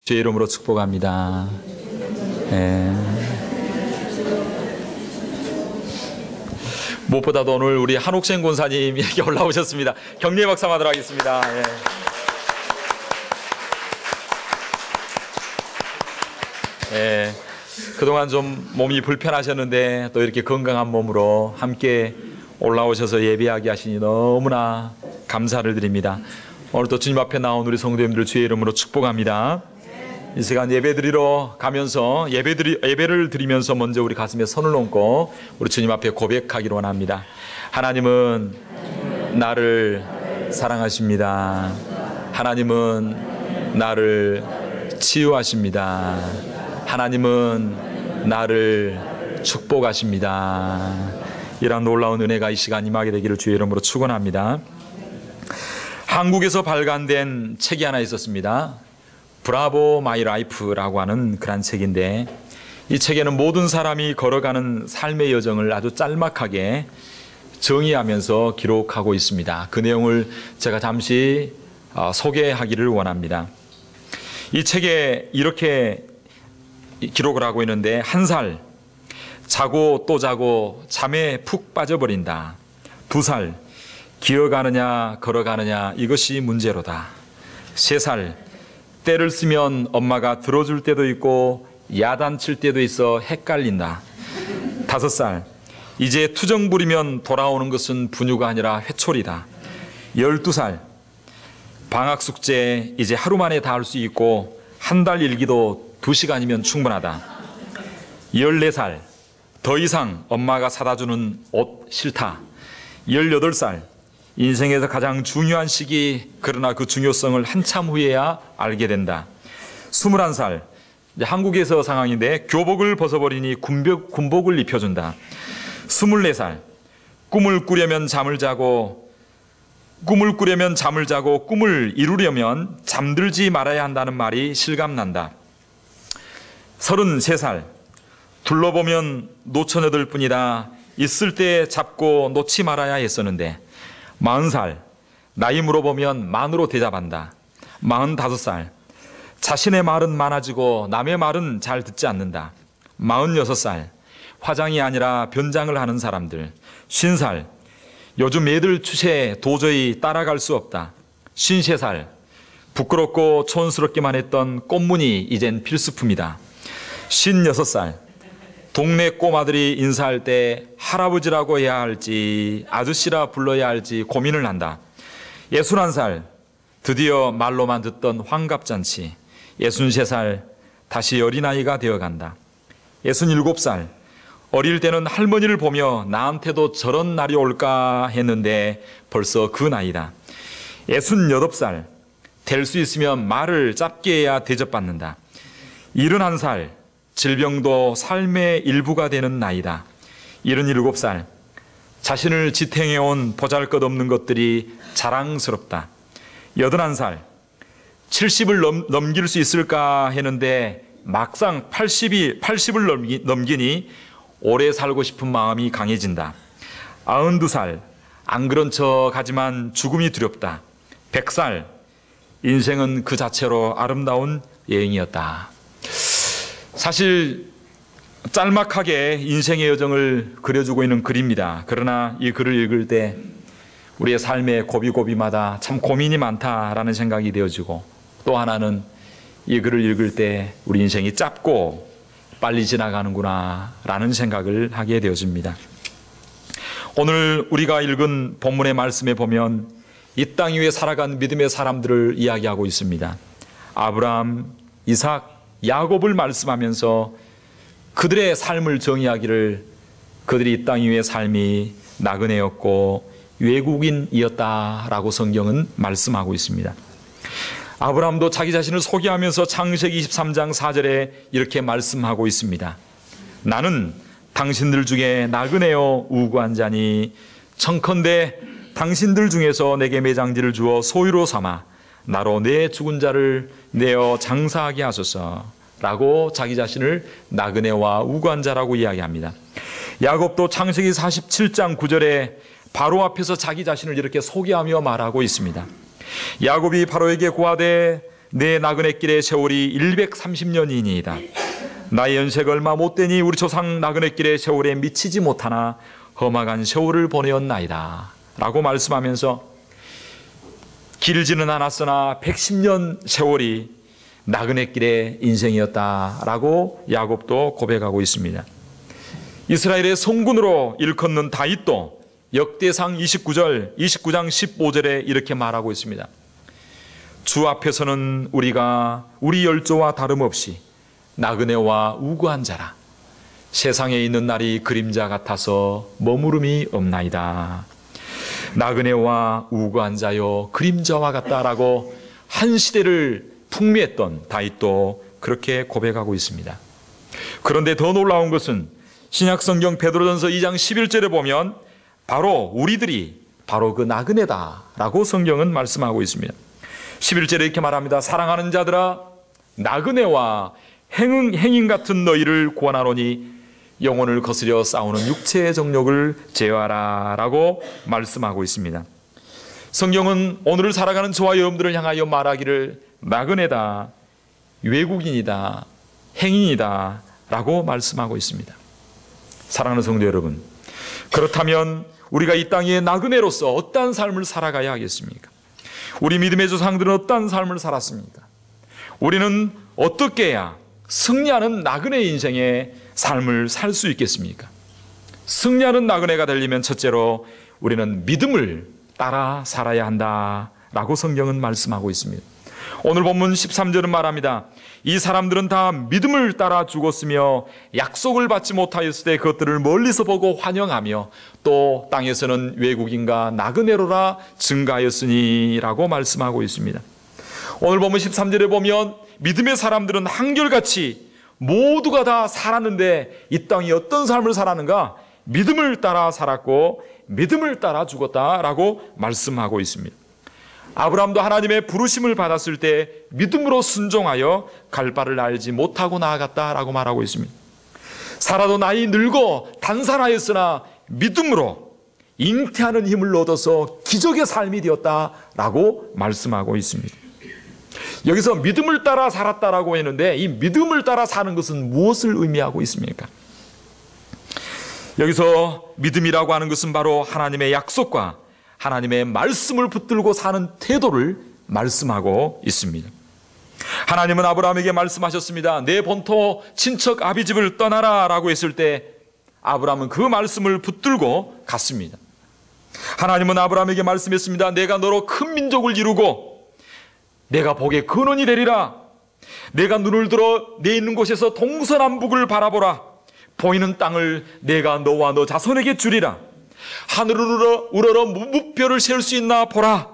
주의 이름으로 축복합니다. 무엇보다도 오늘 우리 한옥생 권사님 이렇게 올라오셨습니다. 격려의 박수 하도록 하겠습니다. 그동안 좀 몸이 불편하셨는데 또 이렇게 건강한 몸으로 함께 올라오셔서 예배하게 하시니 너무나 감사를 드립니다. 오늘 또 주님 앞에 나온 우리 성도님들 주의 이름으로 축복합니다. 이 시간 예배드리러 가면서 예배를 드리면서 먼저 우리 가슴에 손을 얹고 우리 주님 앞에 고백하기를 원합니다. 하나님은 나를 사랑하십니다. 하나님은 나를 치유하십니다. 하나님은 나를 축복하십니다. 이러한 놀라운 은혜가 이 시간 임하게 되기를 주의 이름으로 축원합니다. 한국에서 발간된 책이 하나 있었습니다. 브라보 마이 라이프라고 하는 그런 책인데, 이 책에는 모든 사람이 걸어가는 삶의 여정을 아주 짤막하게 정의하면서 기록하고 있습니다. 그 내용을 제가 잠시 소개하기를 원합니다. 이 책에 이렇게 기록을 하고 있는데, 1살 자고 또 자고 잠에 푹 빠져버린다. 2살 기어가느냐 걸어가느냐 이것이 문제로다. 3살 때를 쓰면 엄마가 들어줄 때도 있고 야단칠 때도 있어 헷갈린다. 5살 이제 투정 부리면 돌아오는 것은 분유가 아니라 회초리다. 12살 방학 숙제 이제 하루 만에 다 할 수 있고 한 달 일기도 2시간이면 충분하다. 14살 더 이상 엄마가 사다 주는 옷 싫다. 18살 인생에서 가장 중요한 시기, 그러나 그 중요성을 한참 후에야 알게 된다. 21살 한국에서 상황인데 교복을 벗어버리니 군복을 입혀준다. 24살 꿈을 꾸려면 잠을 자고 꿈을 이루려면 잠들지 말아야 한다는 말이 실감난다. 33살 둘러보면 노처녀들 뿐이다. 있을 때 잡고 놓지 말아야 했었는데. 40살 나이 물어보면 만으로 대답한다. 45살 자신의 말은 많아지고 남의 말은 잘 듣지 않는다. 46살 화장이 아니라 변장을 하는 사람들. 50살 요즘 애들 추세에 도저히 따라갈 수 없다. 53살 부끄럽고 촌스럽기만 했던 꽃무늬 이젠 필수품이다. 56살 동네 꼬마들이 인사할 때 할아버지라고 해야 할지 아저씨라 불러야 할지 고민을 한다. 61살 드디어 말로만 듣던 환갑잔치. 63살 다시 어린아이가 되어간다. 67살 어릴 때는 할머니를 보며 나한테도 저런 날이 올까 했는데 벌써 그 나이다. 68살 될 수 있으면 말을 짧게 해야 대접받는다. 71살 질병도 삶의 일부가 되는 나이다. 77살 자신을 지탱해온 보잘것없는 것들이 자랑스럽다. 81살 70을 넘길 수 있을까 했는데 막상 80을 넘기니 오래 살고 싶은 마음이 강해진다. 92살 안 그런 척 하지만 죽음이 두렵다. 100살 인생은 그 자체로 아름다운 여행이었다. 사실 짤막하게 인생의 여정을 그려주고 있는 글입니다. 그러나 이 글을 읽을 때 우리의 삶의 고비고비마다 참 고민이 많다라는 생각이 되어지고, 또 하나는 이 글을 읽을 때 우리 인생이 짧고 빨리 지나가는구나 라는 생각을 하게 되어집니다. 오늘 우리가 읽은 본문의 말씀에 보면 이 땅 위에 살아간 믿음의 사람들을 이야기하고 있습니다. 아브라함, 이삭, 야곱을 말씀하면서 그들의 삶을 정의하기를 그들이 이 땅 위의 삶이 나그네였고 외국인이었다라고 성경은 말씀하고 있습니다. 아브라함도 자기 자신을 소개하면서 창세기 23장 4절에 이렇게 말씀하고 있습니다. 나는 당신들 중에 나그네요 우고한 자니 청컨대 당신들 중에서 내게 매장지를 주어 소유로 삼아 나로 내 죽은 자를 내어 장사하게 하소서 라고 자기 자신을 나그네와 우고한 자라고 이야기합니다. 야곱도 창세기 47장 9절에 바로 앞에서 자기 자신을 이렇게 소개하며 말하고 있습니다. 야곱이 바로에게 고하되 내 나그네 길의 세월이 130년이니이다. 나의 연세가 얼마 못되니 우리 조상 나그네 길의 세월에 미치지 못하나 험악한 세월을 보내었나이다 라고 말씀하면서 길지는 않았으나 110년 세월이 나그네 길의 인생이었다라고 야곱도 고백하고 있습니다. 이스라엘의 성군으로 일컫는 다윗도 역대상 29장 15절에 이렇게 말하고 있습니다. 주 앞에서는 우리가 우리 열조와 다름없이 나그네와 우고한 자라. 세상에 있는 날이 그림자 같아서 머무름이 없나이다. 나그네와 우고한 자여 그림자와 같다라고 한 시대를 풍미했던 다윗도 그렇게 고백하고 있습니다. 그런데 더 놀라운 것은 신약성경 베드로전서 2장 11절에 보면 바로 우리들이 바로 그 나그네다라고 성경은 말씀하고 있습니다. 11절에 이렇게 말합니다. 사랑하는 자들아 나그네와 행인 같은 너희를 구원하노니 영혼을 거스려 싸우는 육체의 정욕을 제어하라 라고 말씀하고 있습니다. 성경은 오늘을 살아가는 저와 여러분들을 향하여 말하기를 나그네다, 외국인이다, 행인이다 라고 말씀하고 있습니다. 사랑하는 성도 여러분, 그렇다면 우리가 이 땅에 나그네로서 어떠한 삶을 살아가야 하겠습니까? 우리 믿음의 조상들은 어떠한 삶을 살았습니까? 우리는 어떻게 해야 승리하는 나그네 인생의 삶을 살 수 있겠습니까? 승리하는 나그네가 되려면 첫째로 우리는 믿음을 따라 살아야 한다라고 성경은 말씀하고 있습니다. 오늘 본문 13절은 말합니다. 이 사람들은 다 믿음을 따라 죽었으며 약속을 받지 못하였을 때 그것들을 멀리서 보고 환영하며 또 땅에서는 외국인과 나그네로라 증가하였으니 라고 말씀하고 있습니다. 오늘 본문 13절에 보면 믿음의 사람들은 한결같이 모두가 다 살았는데 이 땅이 어떤 삶을 살았는가? 믿음을 따라 살았고 믿음을 따라 죽었다라고 말씀하고 있습니다. 아브라함도 하나님의 부르심을 받았을 때 믿음으로 순종하여 갈 바를 알지 못하고 나아갔다라고 말하고 있습니다. 사라도 나이 늙어 단산하였으나 믿음으로 잉태하는 힘을 얻어서 기적의 삶이 되었다라고 말씀하고 있습니다. 여기서 믿음을 따라 살았다라고 했는데 이 믿음을 따라 사는 것은 무엇을 의미하고 있습니까? 여기서 믿음이라고 하는 것은 바로 하나님의 약속과 하나님의 말씀을 붙들고 사는 태도를 말씀하고 있습니다. 하나님은 아브라함에게 말씀하셨습니다. 내 본토 친척 아비 집을 떠나라 라고 했을 때 아브라함은 그 말씀을 붙들고 갔습니다. 하나님은 아브라함에게 말씀했습니다. 내가 너로 큰 민족을 이루고 내가 복의 근원이 되리라. 내가 눈을 들어 내 있는 곳에서 동서남북을 바라보라. 보이는 땅을 내가 너와 너 자손에게 주리라. 하늘을 우러러 무별 세울 수 있나 보라.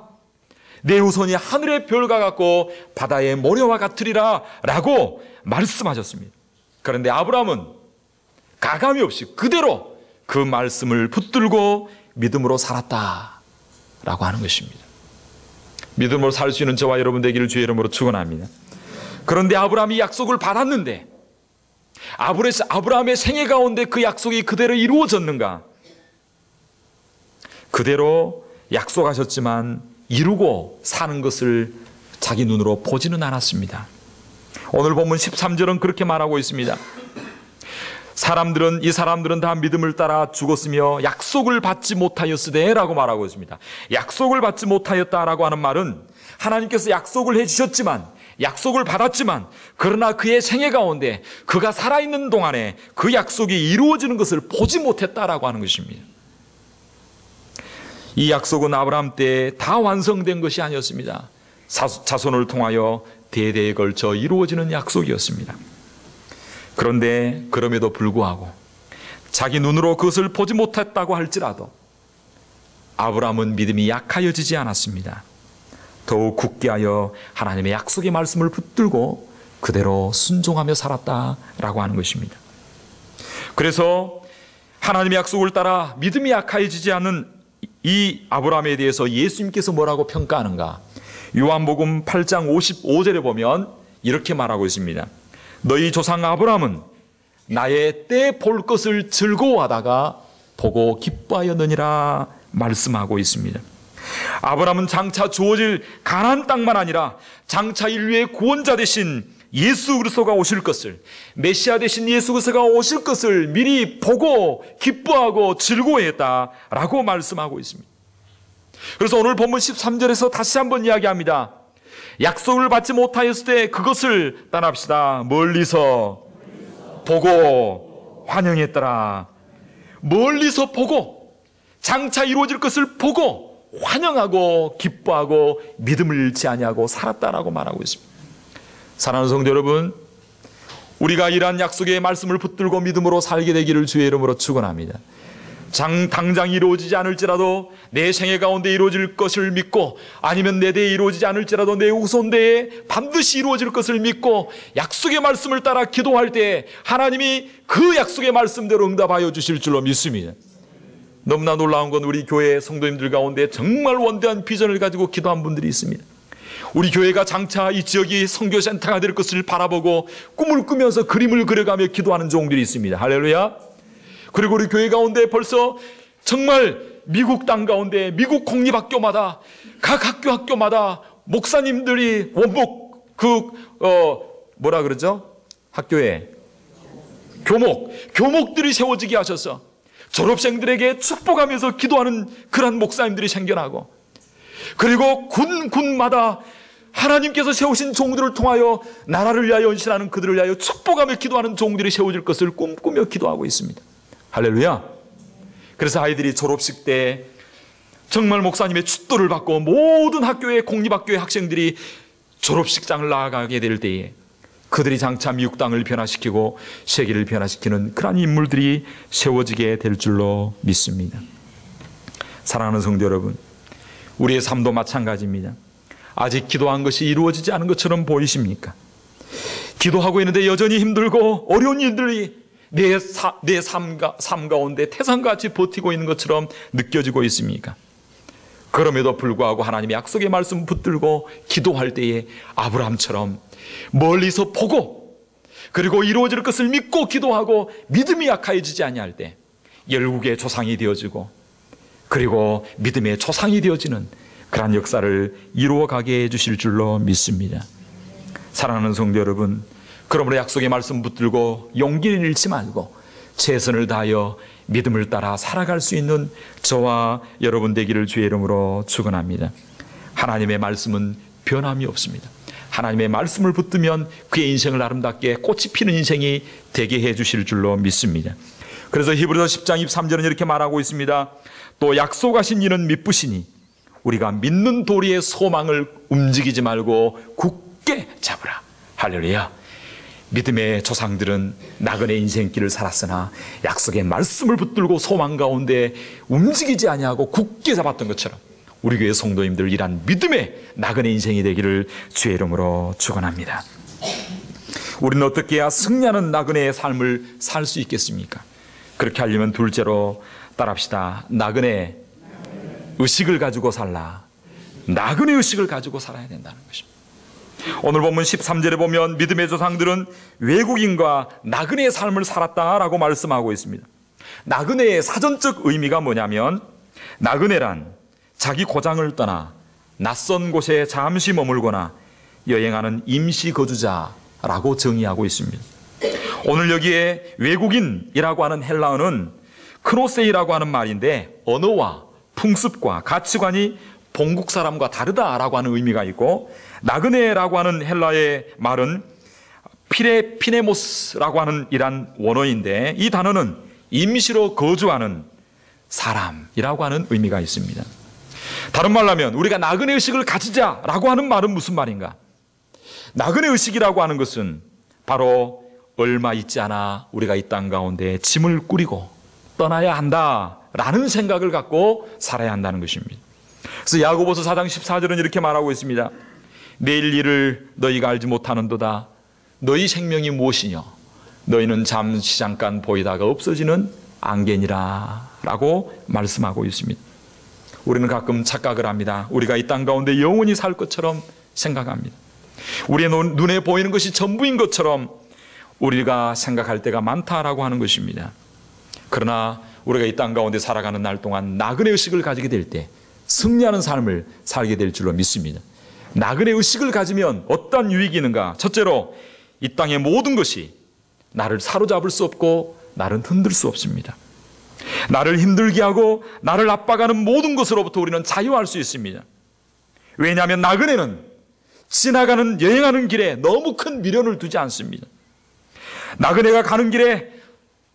내 후손이 하늘의 별과 같고 바다의 모래와 같으리라 라고 말씀하셨습니다. 그런데 아브라함은 가감이 없이 그대로 그 말씀을 붙들고 믿음으로 살았다라고 하는 것입니다. 믿음으로 살 수 있는 저와 여러분 되기를 주의 이름으로 축원합니다. 그런데 아브라함이 약속을 받았는데 아브라함의 생애 가운데 그 약속이 그대로 이루어졌는가? 그대로 약속하셨지만 이루고 사는 것을 자기 눈으로 보지는 않았습니다. 오늘 본문 13절은 그렇게 말하고 있습니다. 이 사람들은 다 믿음을 따라 죽었으며 약속을 받지 못하였으되 라고 말하고 있습니다. 약속을 받지 못하였다라고 하는 말은 하나님께서 약속을 해주셨지만 약속을 받았지만 그러나 그의 생애 가운데 그가 살아있는 동안에 그 약속이 이루어지는 것을 보지 못했다라고 하는 것입니다. 이 약속은 아브라함 때 다 완성된 것이 아니었습니다. 자손을 통하여 대대에 걸쳐 이루어지는 약속이었습니다. 그런데 그럼에도 불구하고 자기 눈으로 그것을 보지 못했다고 할지라도 아브라함은 믿음이 약하여지지 않았습니다. 더욱 굳게 하여 하나님의 약속의 말씀을 붙들고 그대로 순종하며 살았다라고 하는 것입니다. 그래서 하나님의 약속을 따라 믿음이 약하여지지 않는 이 아브라함에 대해서 예수님께서 뭐라고 평가하는가? 요한복음 8장 55절에 보면 이렇게 말하고 있습니다. 너희 조상 아브라함은 나의 때 볼 것을 즐거워하다가 보고 기뻐하였느니라 말씀하고 있습니다. 아브라함은 장차 주어질 가나안 땅만 아니라 장차 인류의 구원자 되신 예수 그리스도가 오실 것을, 메시아 되신 예수 그리스도가 오실 것을 미리 보고 기뻐하고 즐거워했다라고 말씀하고 있습니다. 그래서 오늘 본문 13절에서 다시 한번 이야기합니다. 약속을 받지 못하였을 때 그것을 따라합시다. 멀리서 보고 환영했더라. 멀리서 보고, 장차 이루어질 것을 보고 환영하고 기뻐하고 믿음을 잃지 아니하고 살았다라고 말하고 있습니다. 사랑하는 성도 여러분, 우리가 이러한 약속의 말씀을 붙들고 믿음으로 살게 되기를 주의 이름으로 축원합니다. 당장 이루어지지 않을지라도 내 생애 가운데 이루어질 것을 믿고, 아니면 내 대에 이루어지지 않을지라도 내 후손대에 반드시 이루어질 것을 믿고 약속의 말씀을 따라 기도할 때 하나님이 그 약속의 말씀대로 응답하여 주실 줄로 믿습니다. 너무나 놀라운 건 우리 교회 성도님들 가운데 정말 원대한 비전을 가지고 기도한 분들이 있습니다. 우리 교회가 장차 이 지역이 선교센터가 될 것을 바라보고 꿈을 꾸면서 그림을 그려가며 기도하는 종들이 있습니다. 할렐루야. 그리고 우리 교회 가운데 벌써 정말 미국 땅 가운데 미국 공립학교마다 각 학교마다 목사님들이 원목 뭐라 그러죠? 학교에 교목들이 세워지게 하셔서 졸업생들에게 축복하면서 기도하는 그런 목사님들이 생겨나고, 그리고 군마다 하나님께서 세우신 종들을 통하여 나라를 위하여 헌신하는 그들을 위하여 축복하며 기도하는 종들이 세워질 것을 꿈꾸며 기도하고 있습니다. 할렐루야. 그래서 아이들이 졸업식 때 정말 목사님의 축도를 받고 모든 학교의 공립학교의 학생들이 졸업식장을 나아가게 될 때에 그들이 장차 미국 땅을 변화시키고 세계를 변화시키는 그러한 인물들이 세워지게 될 줄로 믿습니다. 사랑하는 성도 여러분, 우리의 삶도 마찬가지입니다. 아직 기도한 것이 이루어지지 않은 것처럼 보이십니까? 기도하고 있는데 여전히 힘들고 어려운 일들이 내 삶 가운데 태산같이 버티고 있는 것처럼 느껴지고 있습니까? 그럼에도 불구하고 하나님의 약속의 말씀 붙들고 기도할 때에 아브라함처럼 멀리서 보고, 그리고 이루어질 것을 믿고 기도하고 믿음이 약해지지 아니할 때 열국의 조상이 되어지고, 그리고 믿음의 조상이 되어지는 그러한 역사를 이루어가게 해주실 줄로 믿습니다. 사랑하는 성도 여러분, 그러므로 약속의 말씀 붙들고 용기를 잃지 말고 최선을 다하여 믿음을 따라 살아갈 수 있는 저와 여러분 되기를 주의 이름으로 축원합니다. 하나님의 말씀은 변함이 없습니다. 하나님의 말씀을 붙들면 그의 인생을 아름답게 꽃이 피는 인생이 되게 해주실 줄로 믿습니다. 그래서 히브리서 10장 23절은 이렇게 말하고 있습니다. 또 약속하신 이는 미쁘시니 우리가 믿는 도리의 소망을 움직이지 말고 굳게 잡으라. 할렐루야. 믿음의 조상들은 나그네 인생길을 살았으나 약속의 말씀을 붙들고 소망 가운데 움직이지 아니하고 굳게 잡았던 것처럼 우리 교회 성도님들 이란 믿음의 나그네 인생이 되기를 주의 이름으로 축원합니다. 우리는 어떻게 해야 승리하는 나그네의 삶을 살 수 있겠습니까? 그렇게 하려면 둘째로 따라합시다. 나그네 의식을 가지고 살라. 나그네 의식을 가지고 살아야 된다는 것입니다. 오늘 본문 13절에 보면 믿음의 조상들은 외국인과 나그네의 삶을 살았다라고 말씀하고 있습니다. 나그네의 사전적 의미가 뭐냐면, 나그네란 자기 고장을 떠나 낯선 곳에 잠시 머물거나 여행하는 임시 거주자라고 정의하고 있습니다. 오늘 여기에 외국인이라고 하는 헬라어는 크노세이라고 하는 말인데, 언어와 풍습과 가치관이 본국 사람과 다르다라고 하는 의미가 있고, 나그네라고 하는 헬라의 말은 피네모스라고 하는 이란 원어인데, 이 단어는 임시로 거주하는 사람이라고 하는 의미가 있습니다. 다른 말로 하면 우리가 나그네 의식을 가지자라고 하는 말은 무슨 말인가? 나그네 의식이라고 하는 것은 바로 얼마 있지 않아 우리가 이 땅 가운데 짐을 꾸리고 떠나야 한다라는 생각을 갖고 살아야 한다는 것입니다. 그래서 야고보서 4장 14절은 이렇게 말하고 있습니다. 내일 일을 너희가 알지 못하는도다. 너희 생명이 무엇이뇨? 너희는 잠시 잠깐 보이다가 없어지는 안개니라 라고 말씀하고 있습니다. 우리는 가끔 착각을 합니다. 우리가 이 땅 가운데 영원히 살 것처럼 생각합니다. 우리의 눈에 보이는 것이 전부인 것처럼 우리가 생각할 때가 많다라고 하는 것입니다. 그러나 우리가 이 땅 가운데 살아가는 날 동안 나그네 의식을 가지게 될 때 승리하는 삶을 살게 될 줄로 믿습니다. 나그네 의식을 가지면 어떤 유익이 있는가? 첫째로 이 땅의 모든 것이 나를 사로잡을 수 없고 나를 흔들 수 없습니다. 나를 힘들게 하고 나를 압박하는 모든 것으로부터 우리는 자유할 수 있습니다. 왜냐하면 나그네는 지나가는 여행하는 길에 너무 큰 미련을 두지 않습니다. 나그네가 가는 길에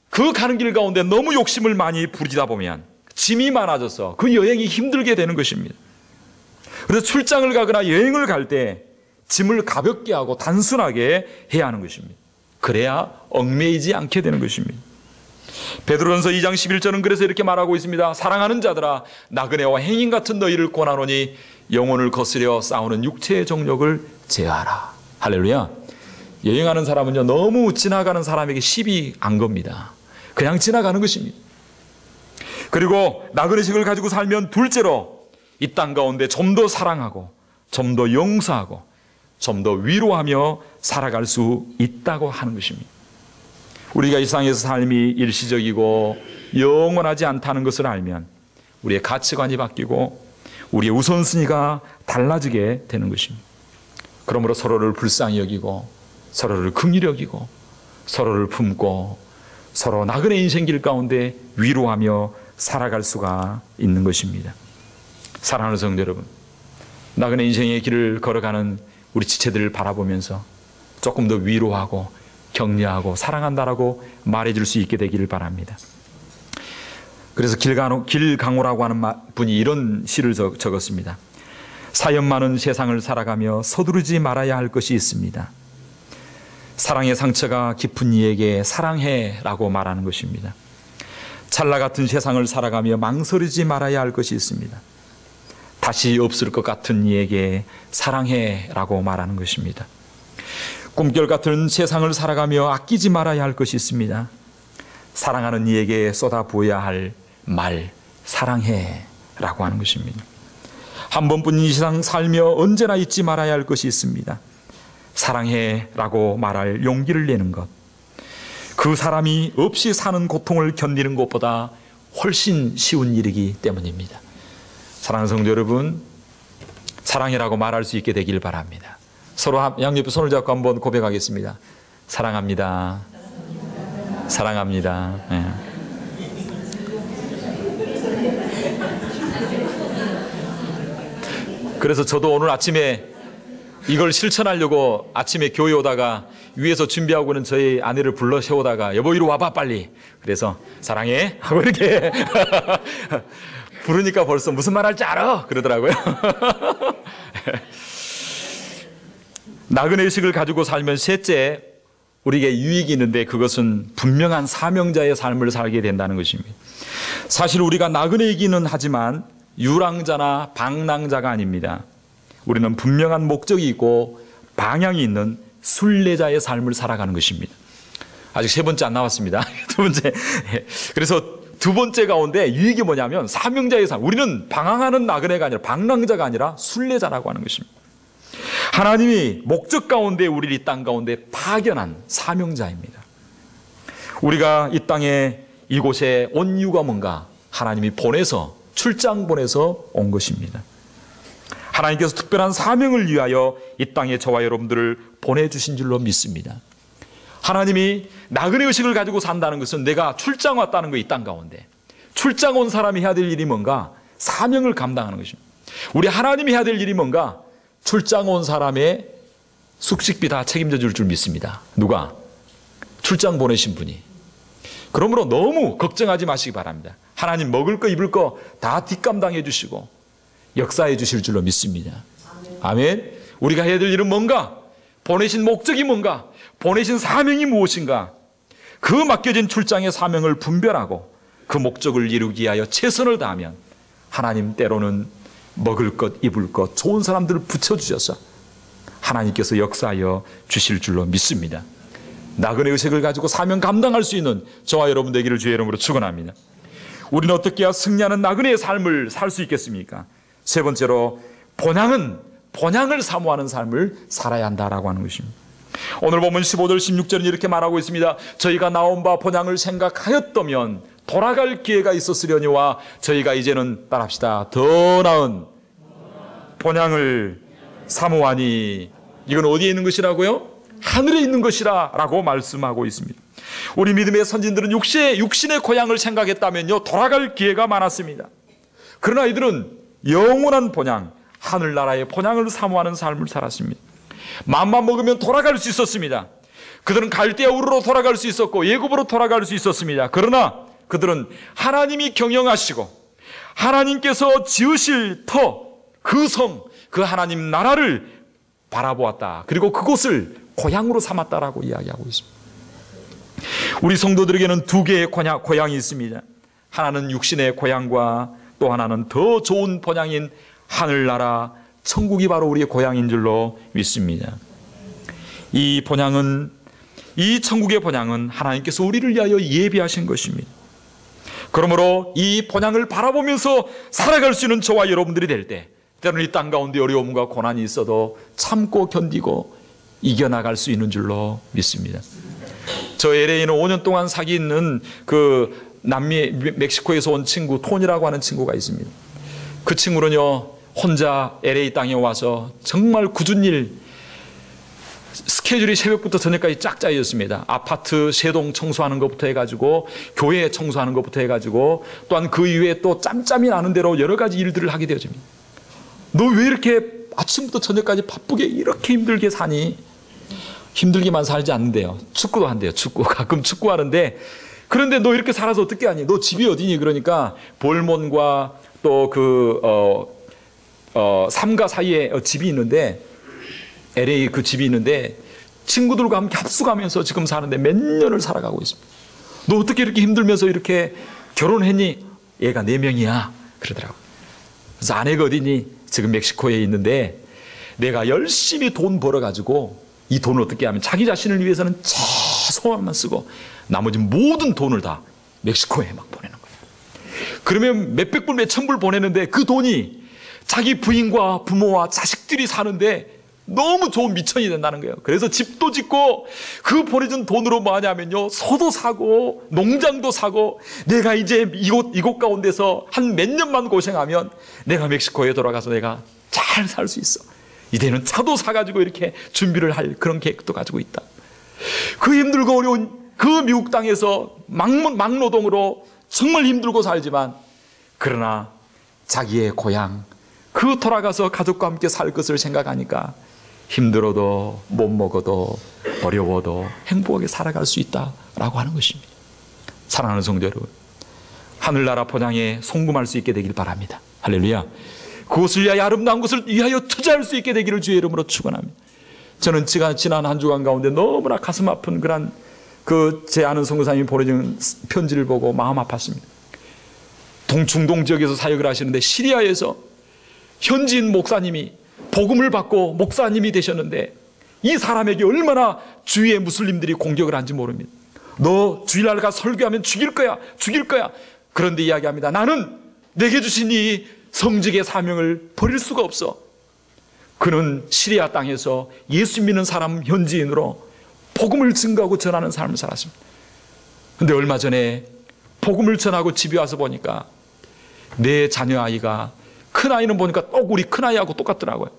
그 가는 길 가운데 너무 욕심을 많이 부리다 보면 짐이 많아져서 그 여행이 힘들게 되는 것입니다. 그래서 출장을 가거나 여행을 갈 때 짐을 가볍게 하고 단순하게 해야 하는 것입니다. 그래야 얽매이지 않게 되는 것입니다. 베드로전서 2장 11절은 그래서 이렇게 말하고 있습니다. 사랑하는 자들아, 나그네와 행인 같은 너희를 권하노니 영혼을 거스려 싸우는 육체의 정욕을 제어하라. 할렐루야. 여행하는 사람은요, 너무 지나가는 사람에게 시비 안 겁니다. 그냥 지나가는 것입니다. 그리고 나그네식을 가지고 살면 둘째로 이 땅 가운데 좀 더 사랑하고 좀 더 용서하고 좀 더 위로하며 살아갈 수 있다고 하는 것입니다. 우리가 이 세상에서 삶이 일시적이고 영원하지 않다는 것을 알면 우리의 가치관이 바뀌고 우리의 우선순위가 달라지게 되는 것입니다. 그러므로 서로를 불쌍히 여기고 서로를 긍휼히 여기고 서로를 품고 서로 나그네 인생길 가운데 위로하며 살아갈 수가 있는 것입니다. 사랑하는 성도 여러분, 나그네 인생의 길을 걸어가는 우리 지체들을 바라보면서 조금 더 위로하고 격려하고 사랑한다라고 말해줄 수 있게 되기를 바랍니다. 그래서 길강호라고 하는 분이 이런 시를 적었습니다. 사연 많은 세상을 살아가며 서두르지 말아야 할 것이 있습니다. 사랑의 상처가 깊은 이에게 사랑해라고 말하는 것입니다. 찰나 같은 세상을 살아가며 망설이지 말아야 할 것이 있습니다. 다시 없을 것 같은 이에게 사랑해라고 말하는 것입니다. 꿈결 같은 세상을 살아가며 아끼지 말아야 할 것이 있습니다. 사랑하는 이에게 쏟아부어야 할 말, 사랑해라고 하는 것입니다. 한 번뿐인 이 세상 살며 언제나 잊지 말아야 할 것이 있습니다. 사랑해라고 말할 용기를 내는 것. 그 사람이 없이 사는 고통을 견디는 것보다 훨씬 쉬운 일이기 때문입니다. 사랑하는 성도 여러분, 사랑해라고 말할 수 있게 되길 바랍니다. 서로 양옆에 손을 잡고 한번 고백하겠습니다. 사랑합니다. 사랑합니다. 네. 그래서 저도 오늘 아침에 이걸 실천하려고 아침에 교회 오다가 위에서 준비하고는 저희 아내를 불러 세우다가 여보 이리 와봐 빨리. 그래서 사랑해 하고 이렇게 부르니까 벌써 무슨 말 할지 알아 그러더라고요. 나그네 의식을 가지고 살면 셋째, 우리에게 유익이 있는데 그것은 분명한 사명자의 삶을 살게 된다는 것입니다. 사실 우리가 나그네이기는 하지만 유랑자나 방랑자가 아닙니다. 우리는 분명한 목적이 있고 방향이 있는 순례자의 삶을 살아가는 것입니다. 아직 세 번째 안 나왔습니다. 두 번째. 그래서 두 번째 가운데 유익이 뭐냐면 사명자의 삶. 우리는 방황하는 나그네가 아니라 방랑자가 아니라 순례자라고 하는 것입니다. 하나님이 목적 가운데 우리를 이 땅 가운데 파견한 사명자입니다. 우리가 이 땅에 이곳에 온 이유가 뭔가? 하나님이 보내서 출장 보내서 온 것입니다. 하나님께서 특별한 사명을 위하여 이 땅에 저와 여러분들을 보내주신 줄로 믿습니다. 하나님이 나그네 의식을 가지고 산다는 것은 내가 출장 왔다는 거 이 땅 가운데. 출장 온 사람이 해야 될 일이 뭔가? 사명을 감당하는 것입니다. 우리 하나님이 해야 될 일이 뭔가? 출장 온 사람의 숙식비 다 책임져 줄 믿습니다. 누가? 출장 보내신 분이. 그러므로 너무 걱정하지 마시기 바랍니다. 하나님 먹을 거 입을 거 다 뒷감당해 주시고 역사해 주실 줄로 믿습니다. 아멘. 우리가 해야 될 일은 뭔가? 보내신 목적이 뭔가? 보내신 사명이 무엇인가? 그 맡겨진 출장의 사명을 분별하고 그 목적을 이루기 위하여 최선을 다하면 하나님 때로는 먹을 것, 입을 것, 좋은 사람들을 붙여주셔서 하나님께서 역사하여 주실 줄로 믿습니다. 나그네 의식을 가지고 사명 감당할 수 있는 저와 여러분 되기를 주의 이름으로 축원합니다. 우리는 어떻게 해야 승리하는 나그네의 삶을 살 수 있겠습니까? 세 번째로 본향을 사모하는 삶을 살아야 한다라고 하는 것입니다. 오늘 보면 15절 16절은 이렇게 말하고 있습니다. 저희가 나온 바 본향을 생각하였다면 돌아갈 기회가 있었으려니와 저희가 이제는 따라합시다. 더 나은 본향을 사모하니. 이건 어디에 있는 것이라고요? 하늘에 있는 것이라 라고 말씀하고 있습니다. 우리 믿음의 선진들은 육신의 고향을 생각했다면요, 돌아갈 기회가 많았습니다. 그러나 이들은 영원한 본향, 하늘나라의 본향을 사모하는 삶을 살았습니다. 마음만 먹으면 돌아갈 수 있었습니다. 그들은 갈대아 우르로 돌아갈 수 있었고 예굽으로 돌아갈 수 있었습니다. 그러나 그들은 하나님이 경영하시고 하나님께서 지으실 그 성, 그 하나님 나라를 바라보았다. 그리고 그곳을 고향으로 삼았다라고 이야기하고 있습니다. 우리 성도들에게는 두 개의 고향이 있습니다. 하나는 육신의 고향과 또 하나는 더 좋은 본향인 하늘나라 천국이 바로 우리의 고향인 줄로 믿습니다. 이 천국의 본향은 하나님께서 우리를 위하여 예비하신 것입니다. 그러므로 이 본향을 바라보면서 살아갈 수 있는 저와 여러분들이 될 때, 때로는 이 땅 가운데 어려움과 고난이 있어도 참고 견디고 이겨나갈 수 있는 줄로 믿습니다. 저 LA에는 5년 동안 사귀는 그 남미 멕시코에서 온 친구 톤이라고 하는 친구가 있습니다. 그 친구는요, 혼자 LA 땅에 와서 정말 굳은 일, 스케줄이 새벽부터 저녁까지 쫙 짜였습니다. 아파트 세동 청소하는 것부터 해가지고 교회 청소하는 것부터 해가지고 또한 그 이후에 또 짬짬이 나는 대로 여러 가지 일들을 하게 되어집니다. 너 왜 이렇게 아침부터 저녁까지 바쁘게 이렇게 힘들게 사니? 힘들게만 살지 않는데요, 축구도 한대요. 축구 가끔 축구하는데, 그런데 너 이렇게 살아서 어떻게 하니? 너 집이 어디니? 그러니까 볼몬과 또 삼가 사이에 집이 있는데, LA 그 집이 있는데 친구들과 함께 합숙하면서 지금 사는데 몇 년을 살아가고 있습니다. 너 어떻게 이렇게 힘들면서 이렇게 결혼했니? 얘가 4명이야 그러더라고요. 그래서 아내가 어디니? 지금 멕시코에 있는데 내가 열심히 돈 벌어가지고 이 돈을 어떻게 하면 자기 자신을 위해서는 최소한만 쓰고 나머지 모든 돈을 다 멕시코에 막 보내는 거예요. 그러면 몇백 불 몇천 불 보내는데 그 돈이 자기 부인과 부모와 자식들이 사는데 너무 좋은 미천이 된다는 거예요. 그래서 집도 짓고 그 보내준 돈으로 뭐 하냐면요, 소도 사고 농장도 사고, 내가 이제 이곳 가운데서 한 몇 년만 고생하면 내가 멕시코에 돌아가서 내가 잘 살 수 있어. 이제는 차도 사가지고 이렇게 준비를 할 그런 계획도 가지고 있다. 그 힘들고 어려운 그 미국 땅에서 막노동으로 정말 힘들고 살지만, 그러나 자기의 고향, 그 돌아가서 가족과 함께 살 것을 생각하니까 힘들어도 못 먹어도 어려워도 행복하게 살아갈 수 있다라고 하는 것입니다. 사랑하는 성도 여러분, 하늘나라 본향에 송금할 수 있게 되길 바랍니다. 할렐루야. 그것을 위하여, 아름다운 것을 위하여 투자할 수 있게 되기를 주의 이름으로 축원합니다. 저는 지난 한 주간 가운데 너무나 가슴 아픈 그런 제 아는 선교사님이 보내준 편지를 보고 마음 아팠습니다. 중동 지역에서 사역을 하시는데 시리아에서 현지인 목사님이 복음을 받고 목사님이 되셨는데, 이 사람에게 얼마나 주위의 무슬림들이 공격을 한지 모릅니다. 너 주일날 가 설교하면 죽일 거야. 그런데 이야기합니다. 나는 내게 주신 이 성직의 사명을 버릴 수가 없어. 그는 시리아 땅에서 예수 믿는 사람 현지인으로 복음을 증거하고 전하는 삶을 살았습니다. 그런데 얼마 전에 복음을 전하고 집에 와서 보니까 내 자녀 아이가, 큰아이는 보니까 또 우리 큰아이하고 똑같더라고요.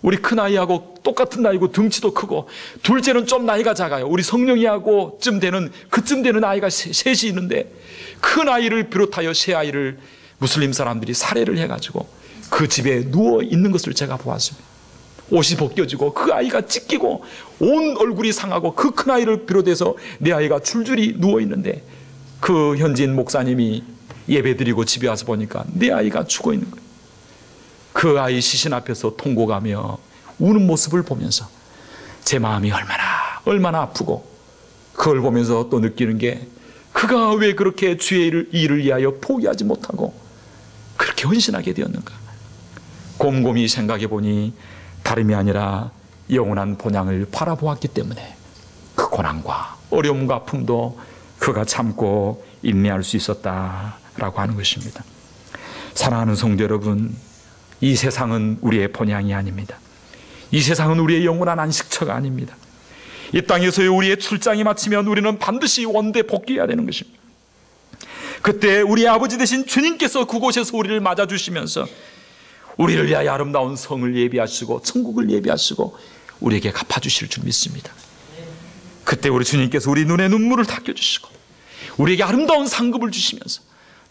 우리 큰아이하고 똑같은 나이고 덩치도 크고, 둘째는 좀 나이가 작아요. 우리 성령이하고 그쯤 되는 아이가 셋이 있는데, 큰아이를 비롯하여 세 아이를 무슬림 사람들이 살해를 해가지고 그 집에 누워 있는 것을 제가 보았습니다. 옷이 벗겨지고 그 아이가 찢기고 온 얼굴이 상하고 그 큰아이를 비롯해서 내 아이가 줄줄이 누워 있는데, 그 현지인 목사님이 예배드리고 집에 와서 보니까 내 아이가 죽어 있는 거예요. 그 아이 시신 앞에서 통곡하며 우는 모습을 보면서 제 마음이 얼마나 아프고, 그걸 보면서 또 느끼는 게, 그가 왜 그렇게 주의 일을 위하여 포기하지 못하고 그렇게 헌신하게 되었는가. 곰곰이 생각해 보니 다름이 아니라 영원한 본향을 바라보았기 때문에 그 고난과 어려움과 아픔도 그가 참고 인내할 수 있었다라고 하는 것입니다. 사랑하는 성도 여러분, 이 세상은 우리의 본향이 아닙니다. 이 세상은 우리의 영원한 안식처가 아닙니다. 이 땅에서의 우리의 출장이 마치면 우리는 반드시 원대 복귀해야 되는 것입니다. 그때 우리 아버지 되신 주님께서 그곳에서 우리를 맞아주시면서 우리를 위하여 아름다운 성을 예비하시고 천국을 예비하시고 우리에게 갚아주실 줄 믿습니다. 그때 우리 주님께서 우리 눈에 눈물을 닦여주시고 우리에게 아름다운 상급을 주시면서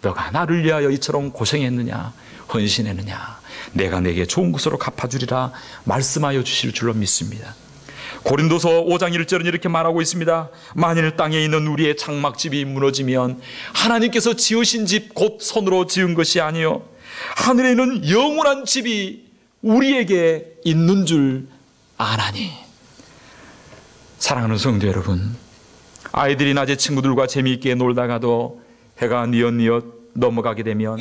너가 나를 위하여 이처럼 고생했느냐, 헌신했느냐, 내가 내게 좋은 것으로 갚아주리라 말씀하여 주실 줄로 믿습니다. 고린도서 5장 1절은 이렇게 말하고 있습니다. 만일 땅에 있는 우리의 장막집이 무너지면 하나님께서 지으신 집 곧 손으로 지은 것이 아니요 하늘에 있는 영원한 집이 우리에게 있는 줄 아나니. 사랑하는 성도 여러분, 아이들이 낮에 친구들과 재미있게 놀다가도 해가 뉘엿뉘엿 넘어가게 되면,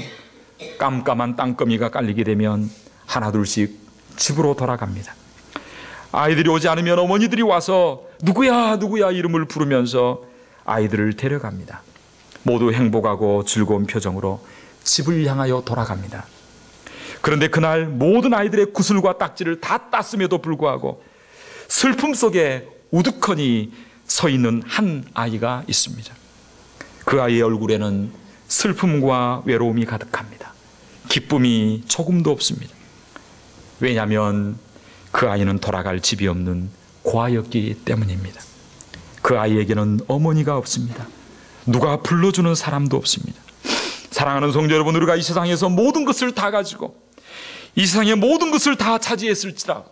깜깜한 땅거미가 깔리게 되면 하나둘씩 집으로 돌아갑니다. 아이들이 오지 않으면 어머니들이 와서 누구야 누구야 이름을 부르면서 아이들을 데려갑니다. 모두 행복하고 즐거운 표정으로 집을 향하여 돌아갑니다. 그런데 그날 모든 아이들의 구슬과 딱지를 다 땄음에도 불구하고 슬픔 속에 우두커니 서 있는 한 아이가 있습니다. 그 아이의 얼굴에는 슬픔과 외로움이 가득합니다. 기쁨이 조금도 없습니다. 왜냐하면 그 아이는 돌아갈 집이 없는 고아였기 때문입니다. 그 아이에게는 어머니가 없습니다. 누가 불러주는 사람도 없습니다. 사랑하는 성도 여러분, 우리가 이 세상에서 모든 것을 다 가지고 이 세상의 모든 것을 다 차지했을지라도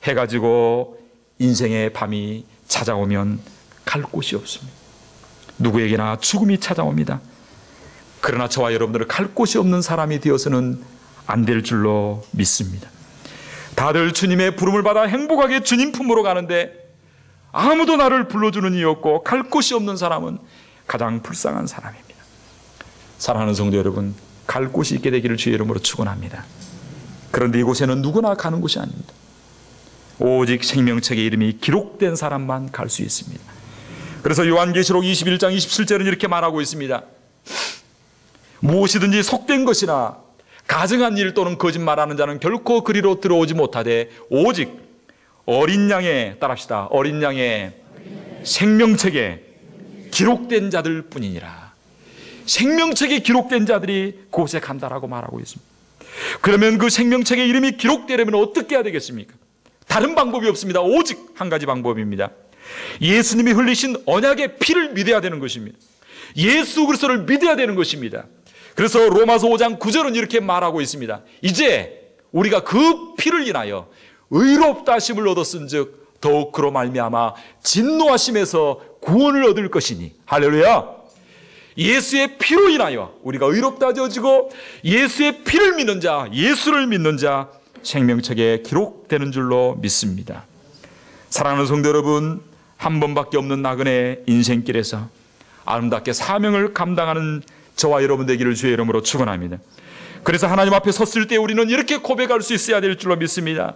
해가지고 인생의 밤이 찾아오면 갈 곳이 없습니다. 누구에게나 죽음이 찾아옵니다. 그러나 저와 여러분들은 갈 곳이 없는 사람이 되어서는 안 될 줄로 믿습니다. 다들 주님의 부름을 받아 행복하게 주님 품으로 가는데 아무도 나를 불러주는 이가 없고 갈 곳이 없는 사람은 가장 불쌍한 사람입니다. 사랑하는 성도 여러분, 갈 곳이 있게 되기를 주의 이름으로 축원합니다. 그런데 이곳에는 누구나 가는 곳이 아닙니다. 오직 생명책의 이름이 기록된 사람만 갈 수 있습니다. 그래서 요한계시록 21장 27절은 이렇게 말하고 있습니다. 무엇이든지 속된 것이나 가증한 일 또는 거짓말하는 자는 결코 그리로 들어오지 못하되 오직 어린 양의, 따라합시다, 어린 양의 생명책에 기록된 자들 뿐이니라. 생명책에 기록된 자들이 그곳에 간다라고 말하고 있습니다. 그러면 그 생명책의 이름이 기록되려면 어떻게 해야 되겠습니까? 다른 방법이 없습니다. 오직 한 가지 방법입니다. 예수님이 흘리신 언약의 피를 믿어야 되는 것입니다. 예수 그리스도를 믿어야 되는 것입니다. 그래서 로마서 5장 9절은 이렇게 말하고 있습니다. 이제 우리가 그 피를 인하여 의롭다 하심을 얻었은즉 더욱 그로 말미암아 진노하심에서 구원을 얻을 것이니. 할렐루야. 예수의 피로 인하여 우리가 의롭다 되어지고 예수의 피를 믿는 자, 예수를 믿는 자 생명책에 기록되는 줄로 믿습니다. 사랑하는 성도 여러분, 한 번밖에 없는 나그네 인생길에서 아름답게 사명을 감당하는 저와 여러분 되기를 주의 이름으로 축원합니다. 그래서 하나님 앞에 섰을 때 우리는 이렇게 고백할 수 있어야 될 줄로 믿습니다.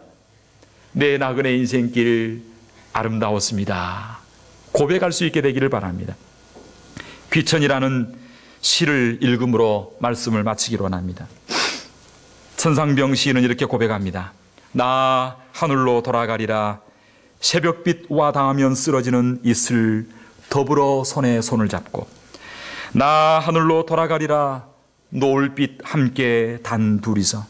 내 나그네 인생길 아름다웠습니다. 고백할 수 있게 되기를 바랍니다. 귀천이라는 시를 읽음으로 말씀을 마치기로 합니다. 천상병 시인은 이렇게 고백합니다. 나 하늘로 돌아가리라. 새벽빛 와 닿으면 쓰러지는 이슬 더불어 손에 손을 잡고. 나 하늘로 돌아가리라. 노을빛 함께 단 둘이서.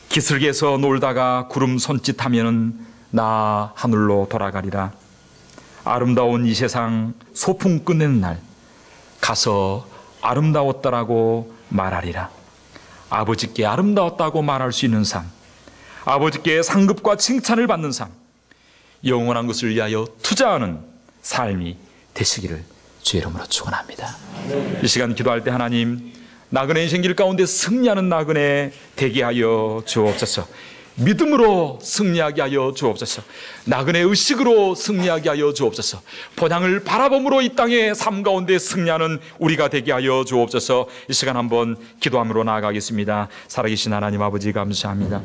기슭에서 놀다가 구름 손짓하면은 나 하늘로 돌아가리라. 아름다운 이 세상 소풍 끝내는 날 가서 아름다웠다라고 말하리라. 아버지께 아름다웠다고 말할 수 있는 삶, 아버지께 상급과 칭찬을 받는 삶, 영원한 것을 위하여 투자하는 삶이 되시기를 주의 이름으로 축원합니다. 이 시간 기도할 때 하나님, 나그네 인생길 가운데 승리하는 나그네 되게 하여 주옵소서. 믿음으로 승리하게 하여 주옵소서. 나그네 의식으로 승리하게 하여 주옵소서. 본향을 바라봄으로 이 땅의 삶 가운데 승리하는 우리가 되게 하여 주옵소서. 이 시간 한번 기도함으로 나아가겠습니다. 살아계신 하나님 아버지 감사합니다.